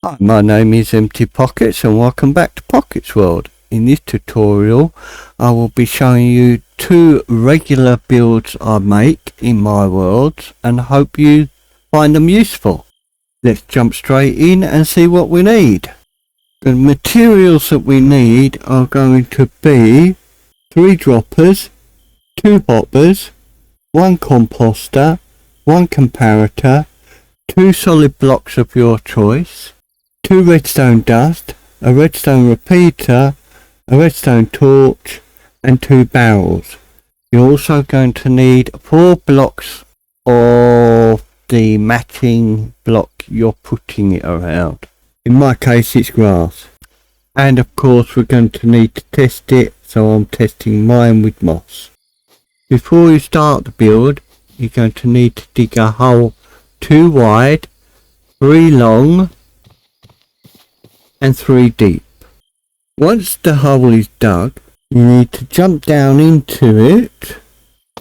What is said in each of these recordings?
Hi, my name is Empty Pockets and welcome back to Pockets World. In this tutorial I will be showing you two regular builds I make in my worlds and hope you find them useful. Let's jump straight in and see what we need. The materials that we need are going to be 3 droppers, 2 hoppers, 1 composter, 1 comparator, 2 solid blocks of your choice, 2 redstone dust, a redstone repeater, a redstone torch and 2 barrels. You're also going to need 4 blocks of the matching block you're putting it around. In my case it's grass. And of course we're going to need to test it, so I'm testing mine with moss. Before you start the build you're going to need to dig a hole 2 wide, 3 long and 3 deep. Once the hole is dug, you need to jump down into it,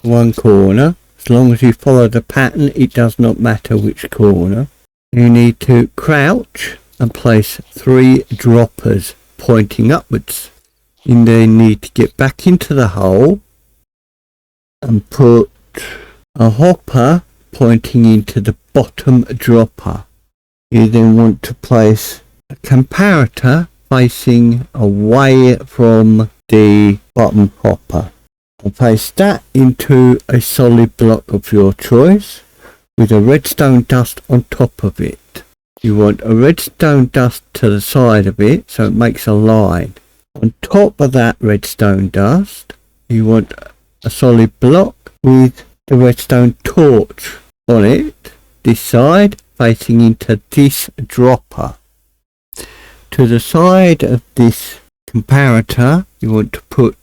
one corner. As long as you follow the pattern, it does not matter which corner. You need to crouch and place 3 droppers pointing upwards. You then need to get back into the hole and put a hopper pointing into the bottom dropper. You then want to place a comparator facing away from the bottom hopper and place that into a solid block of your choice with a redstone dust on top of it. You want a redstone dust to the side of it so it makes a line. On top of that redstone dust you want a solid block with the redstone torch on it, this side facing into this dropper. To the side of this comparator you want to put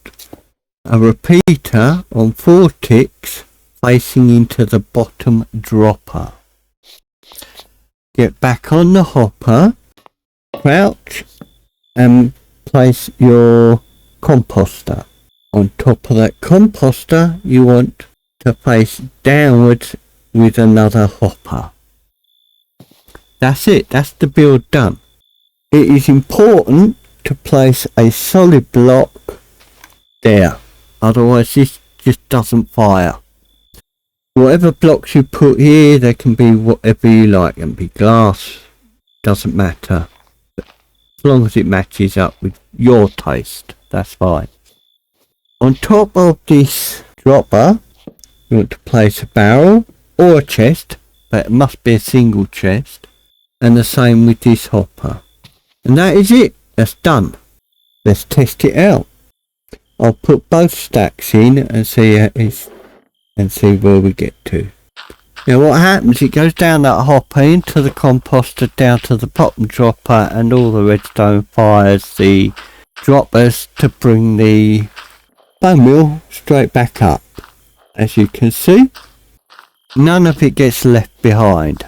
a repeater on 4 ticks facing into the bottom dropper. Get back on the hopper, crouch and place your composter. On top of that composter you want to face downwards with another hopper. That's it, that's the build done. It is important to place a solid block there, otherwise this just doesn't fire. Whatever blocks you put here, they can be whatever you like, and be glass, doesn't matter. As long as it matches up with your taste, that's fine. On top of this dropper, you want to place a barrel or a chest, but it must be a single chest, and the same with this hopper. And that is it, that's done. Let's test it out. I'll put both stacks in and see where we get to. Now what happens, it goes down that hopper into the composter, down to the bottom dropper, and all the redstone fires the droppers to bring the bone meal straight back up. As you can see, none of it gets left behind.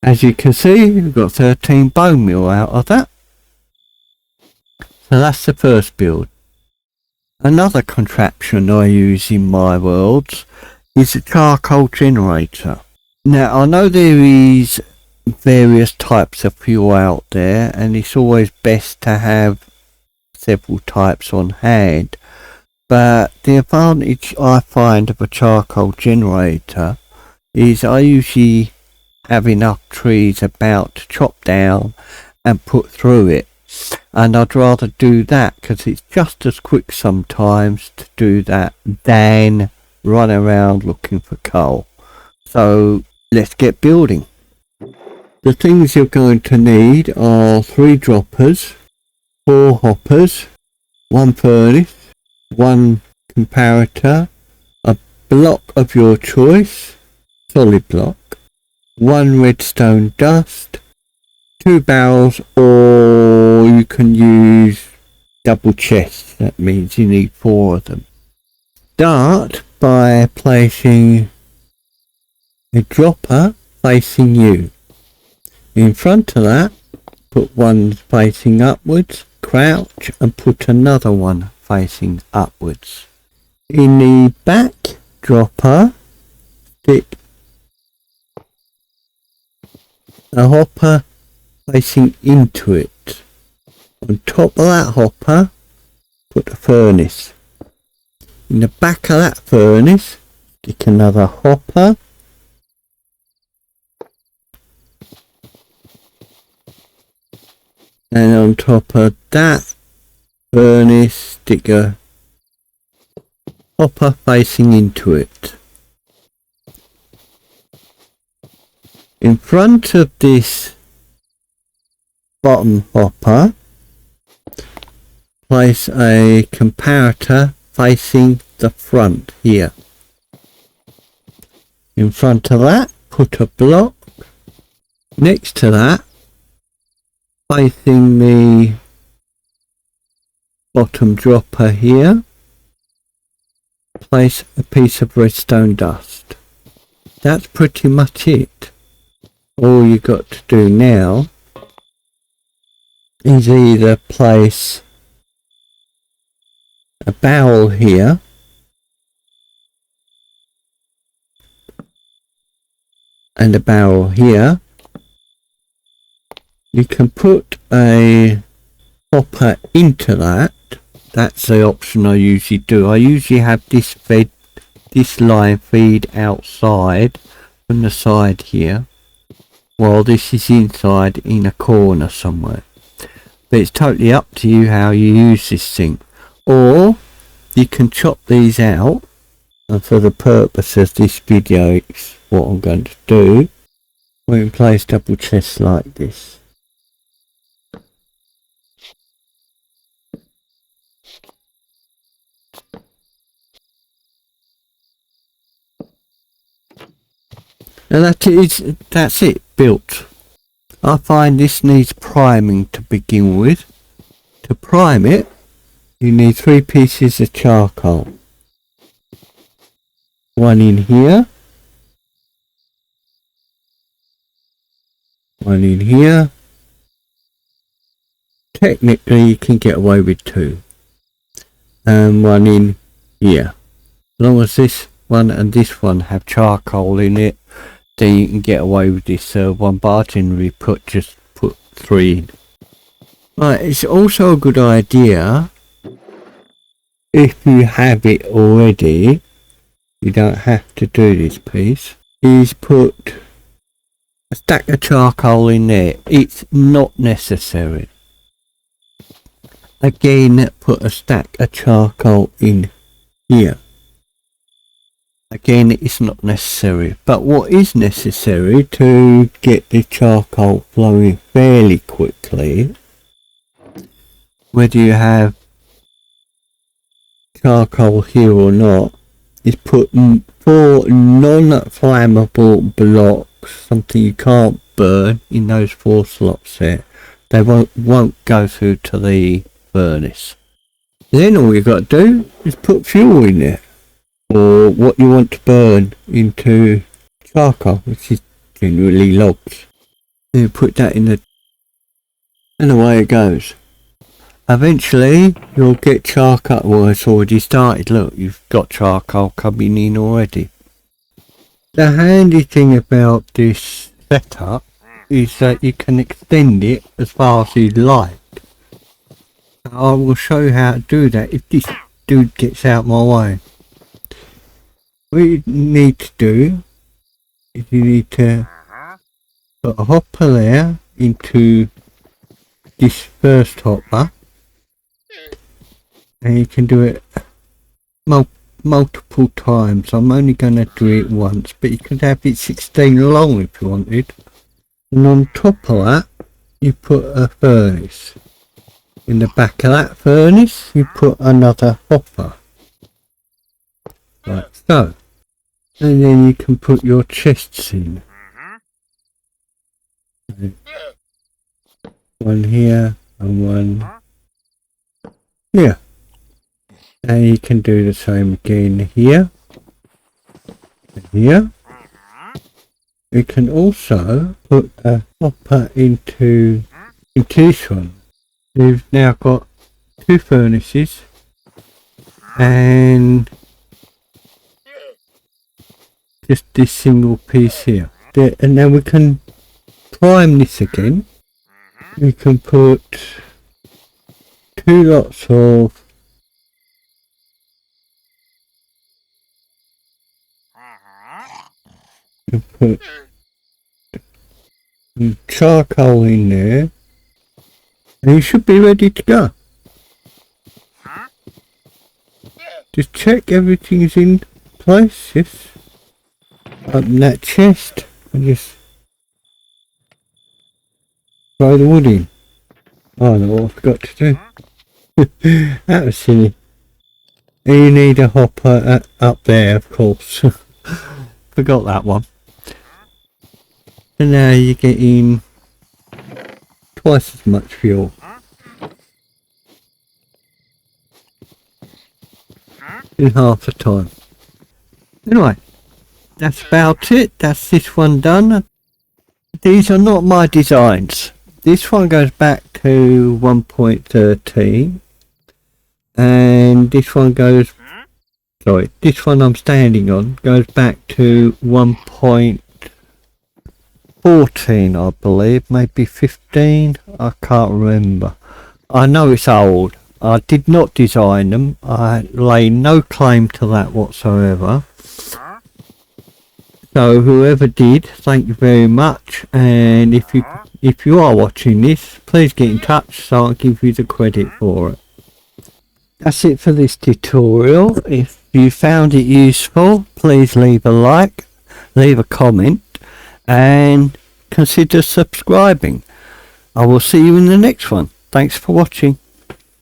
As you can see, we've got 13 bone meal out of that. So that's the first build. Another contraption I use in my worlds is a charcoal generator. Now I know there is various types of fuel out there and it's always best to have several types on hand. But the advantage I find of a charcoal generator is I usually have enough trees about to chop down and put through it, and I'd rather do that because it's just as quick sometimes to do that than run around looking for coal. So let's get building. The things you're going to need are 3 droppers, 4 hoppers, 1 furnace, 1 comparator, a block of your choice, solid block, 1 redstone dust, 2 barrels, or you can use double chests. That means you need 4 of them. Start by placing a dropper facing you. In front of that, put one facing upwards, crouch and put another one facing upwards. In the back dropper, stick a hopper facing into it. On top of that hopper, put a furnace. In the back of that furnace, stick another hopper. And on top of that furnace, stick a hopper facing into it. In front of this bottom hopper, place a comparator facing the front here. In front of that, put a block. Next to that, facing the bottom dropper here, place a piece of redstone dust. That's pretty much it. All you got to do now is either place a barrel here and a barrel here. You can put a hopper into that. That's the option I usually do. I usually have this line feed outside from the side here, while this is inside in a corner somewhere. But it's totally up to you how you use this thing. Or you can chop these out, and for the purpose of this video, it's what I'm going to do. We can place double chests like this. And that's it built. I find this needs priming to begin with. To prime it, you need 3 pieces of charcoal. One in here. One in here. Technically you can get away with 2. And one in here. As long as this one and this one have charcoal in it, then you can get away with this one, but I generally just put 3 in. Right, it's also a good idea, if you have it already, you don't have to do this piece, is put a stack of charcoal in there. It's not necessary. Again, put a stack of charcoal in here. Again, it's not necessary, but what is necessary to get the charcoal flowing fairly quickly, whether you have charcoal here or not, is put 4 non-flammable blocks, something you can't burn, in those 4 slots there. They won't go through to the furnace. Then all you got to do is put fuel in there, or what you want to burn into charcoal, which is generally logs. Then you put that in the, and away it goes. Eventually you'll get charcoal. Well, it's already started. Look, you've got charcoal coming in already. The handy thing about this setup is that you can extend it as far as you like. I will show you how to do that if this dude gets out my way. What you need to do is you need to put a hopper there into this first hopper, and you can do it multiple times. I'm only going to do it once, but you could have it 16 long if you wanted. And on top of that, you put a furnace. In the back of that furnace, you put another hopper. Like so. And then you can put your chests in. One here and one here. And you can do the same again here and here. You can also put a hopper into this one. You've now got 2 furnaces and just this single piece here. And then we can prime this again. You can put 2 lots of you put some charcoal in there, and you should be ready to go. Just check everything's in place. Yes. Open that chest and just throw the wood in. Oh, I know what I forgot to do. That was silly. You need a hopper up there, of course. Forgot that one. And now you're getting twice as much fuel. In half the time. Anyway, that's about it. That's this one done. These are not my designs. This one goes back to 1.13. And this one goes... Sorry, this one I'm standing on goes back to 1.14, I believe. Maybe 15. I can't remember. I know it's old. I did not design them. I lay no claim to that whatsoever. So whoever did, thank you very much. And if you are watching this, please get in touch so I'll give you the credit for it. That's it for this tutorial. If you found it useful, please leave a like, leave a comment, and consider subscribing. I will see you in the next one. Thanks for watching.